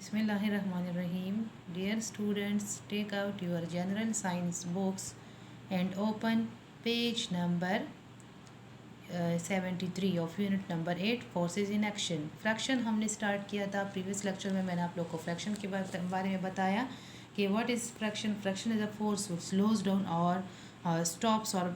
Bismillahirrahmanirrahim. Dear students, take out your general science books and open page number 73 of unit number 8 forces in action. Fraction हमने start किया था previous lecture में। मैंने आप लोग को फ्रैक्शन के बारे में बताया कि what is fraction. Fraction is a force which slows down or stops or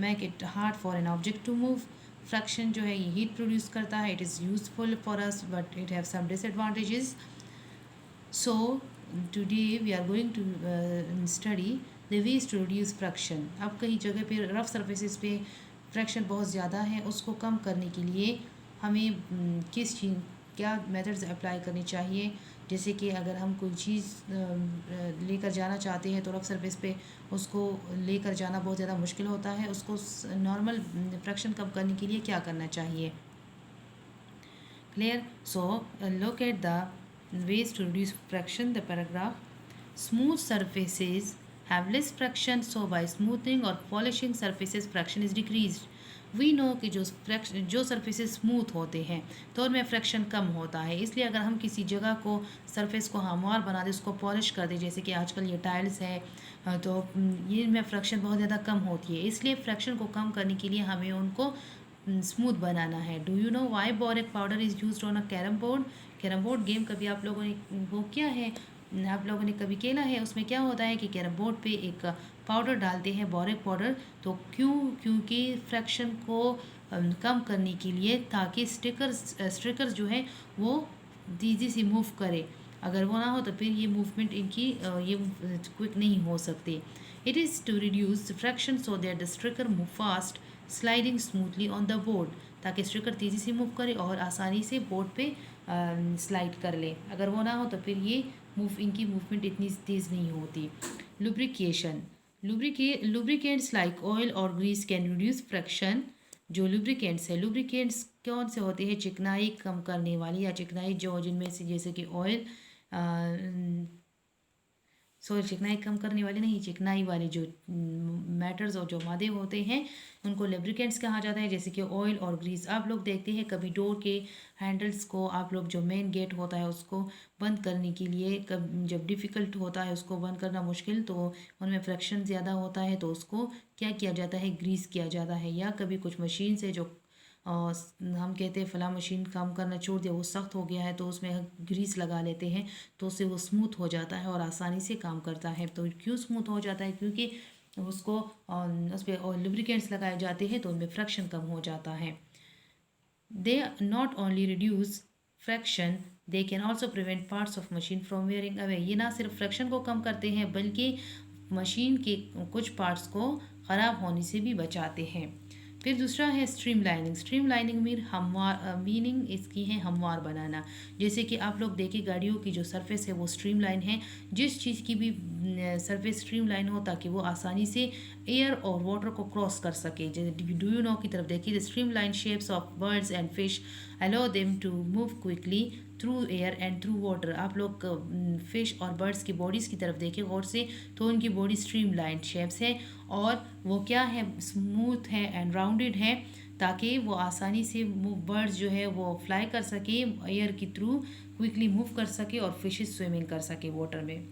make it hard for an object to move. Friction जो है ये हीट प्रोड्यूस करता है. It is useful for us but it have some disadvantages. So today we are going to study the ways to reduce friction. अब कई जगह पे rough surfaces पे फ्रैक्शन बहुत ज़्यादा है, उसको कम करने के लिए हमें किस चीज़ क्या मेथड्स अप्लाई करनी चाहिए. जैसे कि अगर हम कोई चीज़ लेकर जाना चाहते हैं तो रफ सरफेस पे उसको लेकर जाना बहुत ज़्यादा मुश्किल होता है. उसको नॉर्मल फ्रैक्शन कम करने के लिए क्या करना चाहिए. Clear? So look at the ways to reduce friction. The paragraph: smooth surfaces have less friction, so by smoothing or polishing surfaces friction is decreased. We know कि जो सरफेसेस स्मूथ होते हैं तो उनमें फ्रैक्शन कम होता है. इसलिए अगर हम किसी जगह को सरफेस को हमवार बना दें, उसको पॉलिश कर दें, जैसे कि आजकल ये टाइल्स है तो ये में फ्रैक्शन बहुत ज़्यादा कम होती है. इसलिए फ्रैक्शन को कम करने के लिए हमें उनको स्मूथ बनाना है. Do you know why boric powder is use on a carrom board. Carrom board game कभी आप लोगों ने वो किया है, आप लोगों ने कभी खेला है. उसमें क्या होता है कि कैरम बोर्ड पे एक पाउडर डालते हैं, बोरिक पाउडर. तो क्योंकि फ्रैक्शन को कम करने के लिए, ताकि स्टिकर्स जो है वो तेज़ी से मूव करे. अगर वो ना हो तो फिर ये मूवमेंट इनकी ये क्विक नहीं हो सकती. It is to reduce friction so that the sticker move fast sliding smoothly on the board, ताकि स्टिकर तेज़ी से मूव करे और आसानी से बोर्ड पे स्लाइड कर ले. अगर वो ना हो तो फिर ये इनकी मूवमेंट इतनी तेज़ नहीं होती. लुब्रिकेशन. लुब्रिकेंट्स लाइक ऑयल और ग्रीस कैन रिड्यूस फ्रैक्शन. जो लुब्रिकेंट्स है, लुब्रिकेंट्स कौन से होते हैं? चिकनाई कम करने वाली या चिकनाई जो जिनमें से जैसे कि ऑयल चिकनाई कम करने वाले नहीं, चिकनाई वाले जो मैटर्स और जो मादे होते हैं उनको लुब्रिकेंट्स कहा जाता है, जैसे कि ऑयल और ग्रीस. आप लोग देखते हैं कभी डोर के हैंडल्स को, आप लोग जो मेन गेट होता है उसको बंद करने के लिए जब डिफ़िकल्ट होता है उसको बंद करना मुश्किल, तो उनमें फ्रैक्शन ज़्यादा होता है तो उसको क्या किया जाता है? ग्रीस किया जाता है. या कभी कुछ मशीन से जो हम कहते हैं फ़लाँ मशीन काम करना छोड़ दिया, वो सख्त हो गया है, तो उसमें ग्रीस लगा लेते हैं तो उससे वो स्मूथ हो जाता है और आसानी से काम करता है. तो क्यों स्मूथ हो जाता है? क्योंकि उसको उस पर लुब्रिकेंट्स लगाए जाते हैं तो उनमें फ्रैक्शन कम हो जाता है. They not only reduce fraction, they can also prevent parts of machine from wearing away. ये ना सिर्फ फ्रैक्शन को कम करते हैं बल्कि मशीन के कुछ पार्ट्स को ख़राब होने से भी बचाते हैं. फिर दूसरा है stream lining. Stream lining meaning इसकी है हमवार बनाना. जैसे कि आप लोग देखिए गाड़ियों की जो सरफेस है वो स्ट्रीम लाइन है. जिस चीज़ की भी सरफेस स्ट्रीम लाइन हो ताकि वो आसानी से एयर और वाटर को क्रॉस कर सके. जैसे डू यू नो की तरफ देखिए, the streamline shapes of birds and fish allow them to move quickly through air and through water. आप लोग फिश और बर्ड्स की बॉडीज़ की तरफ देखें गौर से, तो उनकी बॉडी स्ट्रीम लाइन शेप्स है और वो क्या है? स्मूथ है एंड राउंडेड है, ताकि वो आसानी से बर्ड्स जो है वो फ्लाई कर सके, एयर के थ्रू क्विकली मूव कर सके और फिशेस स्विमिंग कर सके वाटर में.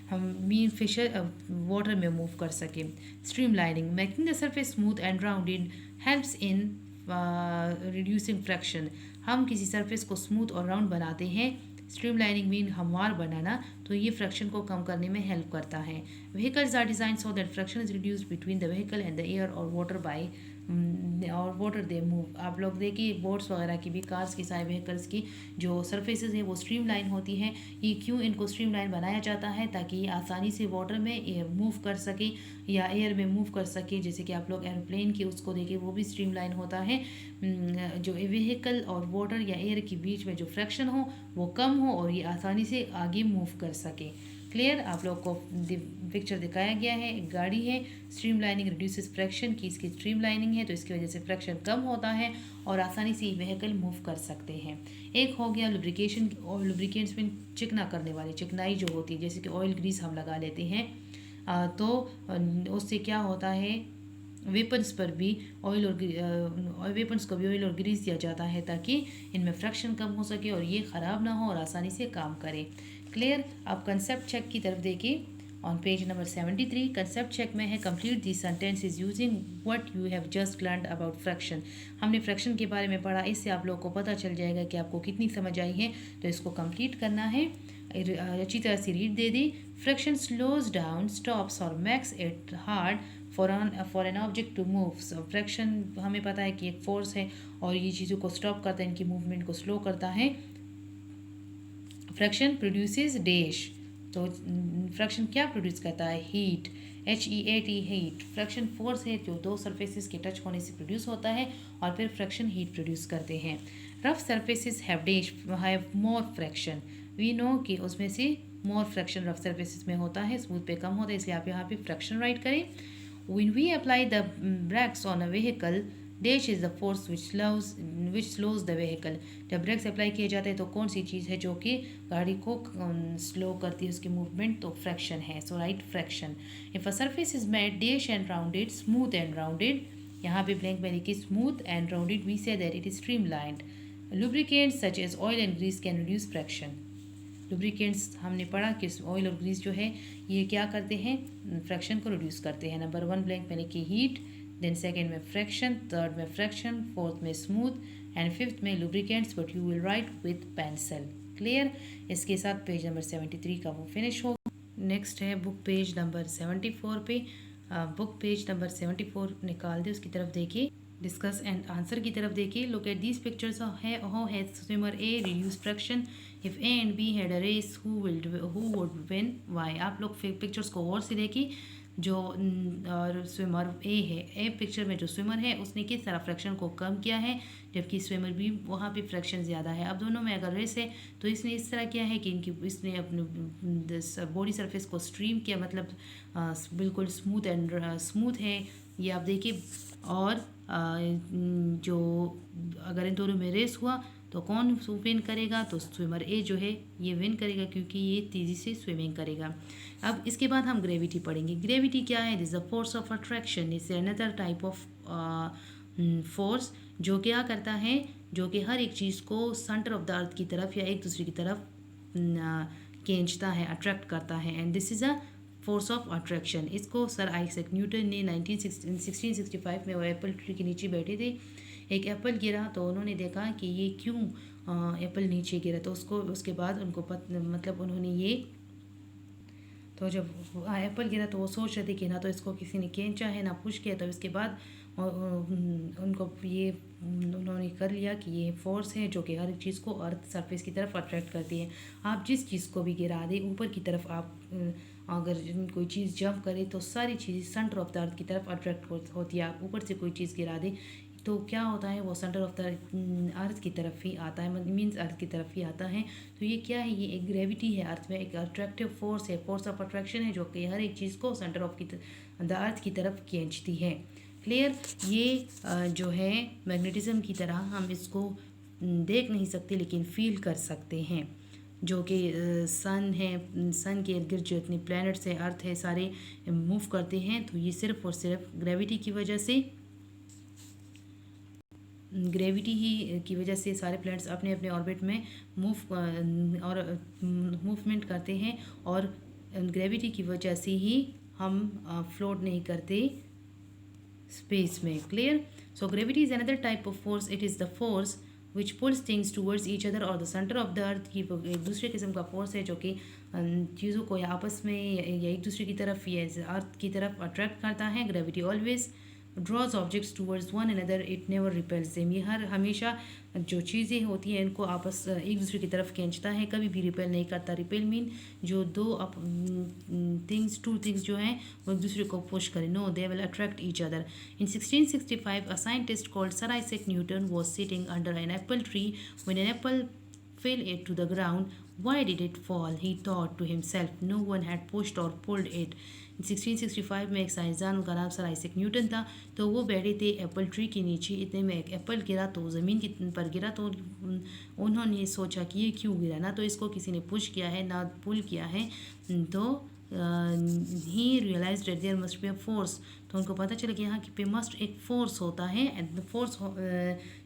हम मीन फिश वाटर में मूव कर सके. Stream lining making the surface smooth and rounded helps in reducing fraction. हम किसी सरफेस को स्मूथ और राउंड बनाते हैं, स्ट्रीम लाइनिंग मीन हमवार बनाना, तो ये फ्रैक्शन को कम करने में हेल्प करता है. Vehicles are design so that friction is reduced between the vehicle and the air और वाटर बाय और वाटर दे मूव. आप लोग देखिए बोट्स वगैरह की भी, कार्स की, सारे व्हीकल्स की जो सरफेसेस हैं वो स्ट्रीम लाइन होती हैं. ये क्यों इनको स्ट्रीम लाइन बनाया जाता है? ताकि ये आसानी से वाटर में मूव कर सके या एयर में मूव कर सके. जैसे कि आप लोग एरोप्लेन की उसको देखिए, वो भी स्ट्रीम लाइन होता है. जो व्हीकल और वाटर या एयर के बीच में जो फ्रैक्शन हो वो कम हो और ये आसानी से आगे मूव कर सके. क्लियर? आप लोग को पिक्चर दिखाया गया है, एक गाड़ी है. स्ट्रीम लाइनिंग रिड्यूसेस फ्रैक्शन की, इसकी स्ट्रीम लाइनिंग है तो इसकी वजह से फ्रैक्शन कम होता है और आसानी से व्हीकल मूव कर सकते हैं. एक हो गया लुब्रिकेशन और लुब्रिकेंट्स में चिकना करने वाली, चिकनाई जो होती है, जैसे कि ऑयल ग्रीस हम लगा लेते हैं तो उससे क्या होता है? वेपन्स पर भी ऑयल और वेपन्स को भी ऑयल और ग्रीस दिया जाता है ताकि इनमें फ्रैक्शन कम हो सके और ये ख़राब ना हो और आसानी से काम करे। क्लियर। आप कंसेप्ट चेक की तरफ देखिए on page number 73। Concept check में है complete the sentences using what you have just learned about friction. हमने फ्रैक्शन के बारे में पढ़ा, इससे आप लोगों को पता चल जाएगा कि आपको कितनी समझ आई है। तो इसको कंप्लीट करना है, अच्छी तरह से रीड दे दी। फ्रैक्शन स्लोज डाउन, स्टॉप्स और makes it hard for an object to move. Friction हमें पता है कि एक फोर्स है और ये चीज़ों को स्टॉप करता है, इनकी मूवमेंट को स्लो करता है। फ्रैक्शन प्रोड्यूसेस डैश, तो फ्रैक्शन क्या प्रोड्यूस करता है? Heat, HEAT, heat. Fraction force है जो दो सरफेसेस के टच होने से प्रोड्यूस होता है और फिर फ्रैक्शन हीट प्रोड्यूस करते हैं। Rough surfaces have dash have more friction, we know कि उसमें से मोर फ्रैक्शन रफ सरफेसेस में होता है, स्मूथ पे कम होता है, इसलिए आप यहाँ पे फ्रैक्शन राइट करें। When we apply the brakes on a vehicle, dash is the force which slows the vehicle. जब ब्रेक्स अप्लाई किए जाते हैं तो कौन सी चीज़ है जो कि गाड़ी को स्लो करती है, उसकी मूवमेंट? तो फ्रैक्शन है। So right friction. If a surface is made dash and rounded, smooth and rounded, यहाँ पे ब्लैंक में लिखी smooth and rounded, we say that it is streamlined. Lubricants such as oil and grease can reduce friction. Lubricants हमने पढ़ा कि oil और Greece जो है ये क्या करते हैं? फ्रैक्शन को रिड्यूस करते हैं। नंबर 1 ब्लैंक में लिखी हीट, देन सेकंड में फ्रैक्शन, थर्ड में फ्रैक्शन, फोर्थ में स्मूथ एंड फिफ्थ में lubricants, but you will write with pencil. Clear. इसके साथ पेज नंबर 73 का वो फिनिश होगा। नेक्स्ट है बुक पेज नंबर 74 पे। बुक पेज नंबर 74 निकाल दे, उसकी तरफ देखिए, डिस्कस एंड आंसर की तरफ देखिए। Look at these pictures. How has swimmer A reduce friction? If A and B had a race, who would win, why? आप लोग पिक्चर्स को और से देखिए। जो और स्विमर ए है, ए पिक्चर में जो स्विमर है उसने किस तरह फ्रैक्शन को कम किया है, जबकि स्विमर भी वहाँ पे फ्रैक्शन ज़्यादा है। अब दोनों में अगर रेस है तो इसने इस तरह किया है कि इसने अपने बॉडी सरफेस को स्ट्रीम किया, मतलब बिल्कुल स्मूथ है, ये आप देखिए। और जो अगर इन दोनों में रेस हुआ तो कौन विन करेगा? तो स्विमर ए जो है ये विन करेगा, क्योंकि ये तेज़ी से स्विमिंग करेगा। अब इसके बाद हम ग्रेविटी पढ़ेंगे। ग्रेविटी क्या है? This the force of attraction, is another type of force जो क्या करता है, जो कि हर एक चीज़ को सेंटर ऑफ द अर्थ की तरफ या एक दूसरे की तरफ खींचता है, अट्रैक्ट करता है। And this is a force of attraction. इसको सर आइजैक न्यूटन ने 1665 में वो एप्पल ट्री के नीचे बैठे थे, एक एप्पल गिरा तो उन्होंने देखा कि ये क्यों एप्पल नीचे गिरा, तो उसके बाद उनको मतलब उन्होंने ये, तो जब एप्पल गिरा तो वो सोच रहे थे कि ना तो इसको किसी ने खींचा है ना पुश किया, तो इसके बाद उनको ये उन्होंने कर लिया कि ये फोर्स है जो कि हर एक चीज़ को अर्थ सरफेस की तरफ अट्रैक्ट करती है। आप जिस चीज़ को भी गिरा दें ऊपर की तरफ, आप अगर कोई चीज़ जंप करे तो सारी चीज़ें सेंटर ऑफ द अर्थ की तरफ अट्रैक्ट होती है। आप ऊपर से कोई चीज़ गिरा दें तो क्या होता है, वो सेंटर ऑफ द अर्थ की तरफ ही आता है, मीन्स अर्थ की तरफ ही आता है। तो ये क्या है? ये एक ग्रेविटी है, अर्थ में एक अट्रैक्टिव फोर्स है, फोर्स ऑफ अट्रैक्शन है, जो कि हर एक चीज़ को सेंटर ऑफ द अर्थ की तरफ खींचती है। क्लियर। ये जो है मैग्नेटिज्म की तरह, हम इसको देख नहीं सकते लेकिन फील कर सकते हैं, जो कि सन है, सन के इर्द गिर्द जो इतने प्लैनेट्स है, अर्थ है, सारे मूव करते हैं। तो ये सिर्फ और सिर्फ ग्रेविटी की वजह से, ग्रेविटी ही की वजह से सारे प्लैनेट्स अपने अपने ऑर्बिट में मूवमेंट करते हैं, और ग्रेविटी की वजह से ही हम फ्लोट नहीं करते स्पेस में। Clear. So gravity is another type of force, it is the force which pulls things towards each other और the centre of the earth की एक दूसरे किस्म का फोर्स है, जो कि चीज़ों को या आपस में या एक दूसरे की तरफ या अर्थ की तरफ अट्रैक्ट करता है। Gravity always draws objects towards one another, it never repels them. ये हमेशा जो चीज़ें होती हैं इनको आपस एक दूसरे की तरफ खींचता है, कभी भी रिपेल नहीं करता। रिपेल मीन जो दो टू थिंग्स जो हैं वो एक दूसरे को पुश करें, no they will attract each other. In 1665 a scientist called sir Isaac Newton was sitting under an apple tree when an apple fell it to the ground. Why did it fall? He thought to himself. No one had pushed or pulled it. 1665 में एक साइंसदान, उनका नाम sir Isaac Newton था, तो वो बैठे थे Apple tree के नीचे। इतने में एक एप्पल गिरा तो ज़मीन पर गिरा, तो उन्होंने सोचा कि ये क्यों गिरा, ना तो इसको किसी ने पुश किया है ना पुल किया है, तो he realize that there must be a force, तो उनको पता चला कि यहाँ पे मस्ट एक फोर्स होता है, एंड द फोर्स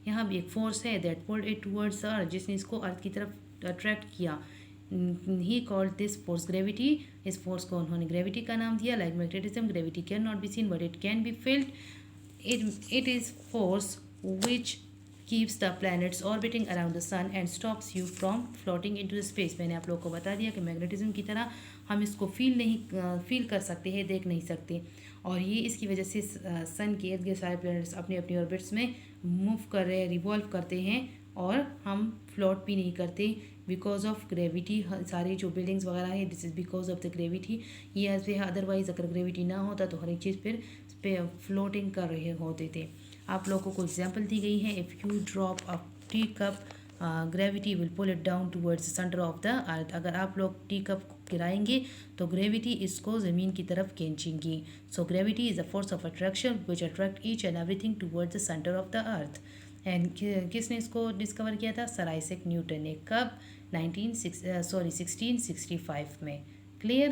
यहाँ भी एक फोर्स है दैट पुल्ड इट टुवर्ड्स अर्थ, जिसने इसको अर्थ की तरफ अट्रैक्ट किया। He called this force gravity, इस फोर्स को उन्होंने ग्रेविटी का नाम दिया। Like magnetism, gravity can not be seen but it can be filled. It is force which keeps the planets orbiting around the sun and stops you from floating into the space। मैंने आप लोगों को बता दिया कि magnetism की तरह हम इसको फील कर सकते हैं, देख नहीं सकते, और ये इसकी वजह से सन के इर्द गिर्द सारे प्लैनेट्स अपने अपने ऑर्बिट्स में मूव कर रहे हैं, रिवॉल्व करते हैं, और हम फ्लोट भी नहीं करते बिकॉज ऑफ ग्रेविटी। सारी जो बिल्डिंग्स वगैरह है, this is because of the gravity. ये ऐसे अदरवाइज अगर ग्रेविटी ना होता तो हर एक चीज़ फिर पे फ्लोटिंग कर रहे होते थे। आप लोगों को एग्जाम्पल दी गई है, if you drop a tea cup gravity will pull it down towards the centre of the earth. अगर आप लोग टी कप को गिराएंगे तो ग्रेविटी इसको ज़मीन की तरफ खींचेंगी। So gravity is a force of attraction which attract each and everything towards the centre of the earth. And किसने इसको डिस्कवर किया था? सर आइजैक न्यूटन ने। कब? 1665 में। क्लियर?